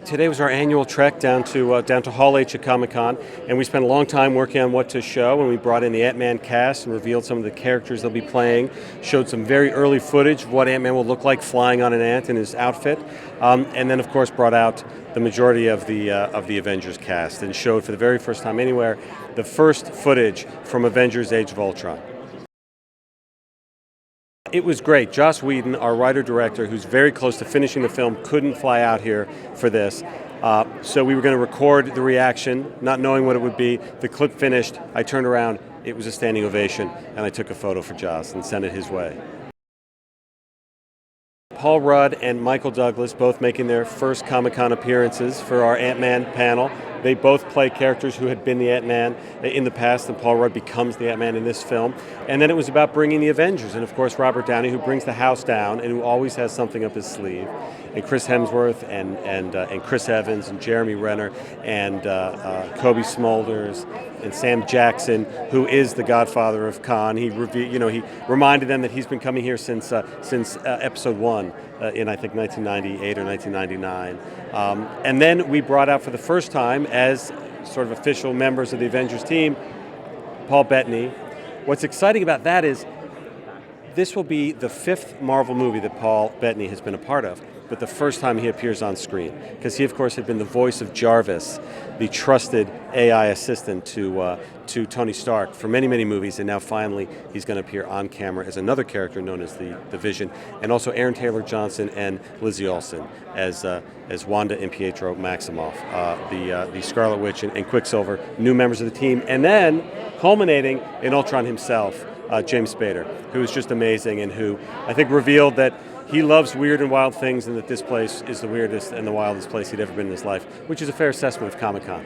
Today was our annual trek down to Hall H at Comic-Con, and we spent a long time working on what to show, and we brought in the Ant-Man cast and revealed some of the characters they'll be playing, showed some very early footage of what Ant-Man will look like flying on an ant in his outfit, and then of course brought out the majority of the Avengers cast and showed for the very first time anywhere the first footage from Avengers Age of Ultron. It was great. Joss Whedon, our writer-director, who's very close to finishing the film, couldn't fly out here for this. So we were going to record the reaction, not knowing what it would be. The clip finished. I turned around. It was a standing ovation, and I took a photo for Joss and sent it his way. Paul Rudd and Michael Douglas both making their first Comic-Con appearances for our Ant-Man panel. They both play characters who had been the Ant-Man in the past, and Paul Rudd becomes the Ant-Man in this film. And then it was about bringing the Avengers, and of course Robert Downey, who brings the house down and who always has something up his sleeve. And Chris Hemsworth and Chris Evans and Jeremy Renner and Kobe Smulders and Sam Jackson, who is the godfather of Khan. He reminded them that he's been coming here since episode 1 in I think 1998 or 1999. And then we brought out for the first time as sort of official members of the Avengers team, Paul Bettany. What's exciting about that is this will be the 5th Marvel movie that Paul Bettany has been a part of, but the first time he appears on screen, because he, of course, had been the voice of Jarvis, the trusted AI assistant to Tony Stark for many, many movies, and now finally he's going to appear on camera as another character known as the Vision, and also Aaron Taylor-Johnson and Lizzie Olsen as Wanda and Pietro Maximoff, the Scarlet Witch and Quicksilver, new members of the team, and then culminating in Ultron himself, James Spader, who is just amazing and who I think revealed that he loves weird and wild things and that this place is the weirdest and the wildest place he'd ever been in his life, which is a fair assessment of Comic-Con.